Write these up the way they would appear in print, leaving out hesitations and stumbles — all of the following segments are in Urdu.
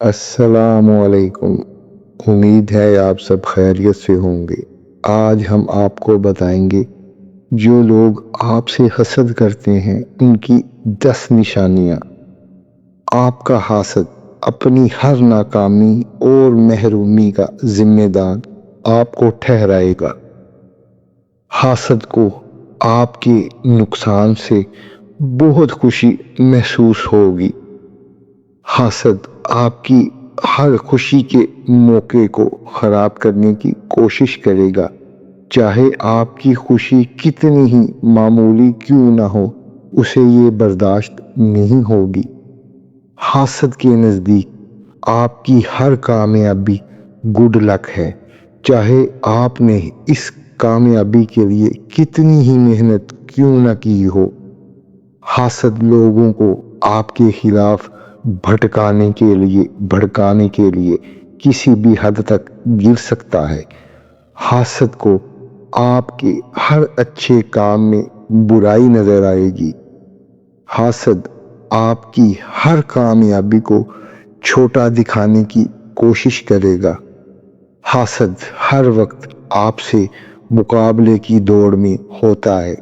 السلام علیکم۔ امید ہے آپ سب خیریت سے ہوں گے۔ آج ہم آپ کو بتائیں گے جو لوگ آپ سے حسد کرتے ہیں ان کی 10 نشانیاں۔ آپ کا حاسد اپنی ہر ناکامی اور محرومی کا ذمہ دار آپ کو ٹھہرائے گا۔ حاسد کو آپ کے نقصان سے بہت خوشی محسوس ہوگی۔ حاسد آپ کی ہر خوشی کے موقع کو خراب کرنے کی کوشش کرے گا، چاہے آپ کی خوشی کتنی ہی معمولی کیوں نہ ہو، اسے یہ برداشت نہیں ہوگی۔ حاسد کے نزدیک آپ کی ہر کامیابی گڈ لک ہے، چاہے آپ نے اس کامیابی کے لیے کتنی ہی محنت کیوں نہ کی ہو۔ حاسد لوگوں کو آپ کے خلاف بھڑکانے کے لیے کسی بھی حد تک گر سکتا ہے۔ حاسد کو آپ کے ہر اچھے کام میں برائی نظر آئے گی۔ حاسد آپ کی ہر کامیابی کو چھوٹا دکھانے کی کوشش کرے گا۔ حاسد ہر وقت آپ سے مقابلے کی دوڑ میں ہوتا ہے۔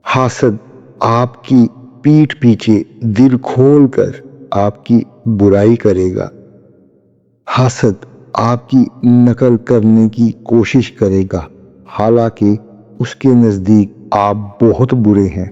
حاسد آپ کی پیٹھ پیچھے دل کھول کر آپ کی برائی کرے گا۔ حاسد آپ کی نقل کرنے کی کوشش کرے گا، حالانکہ اس کے نزدیک آپ بہت برے ہیں۔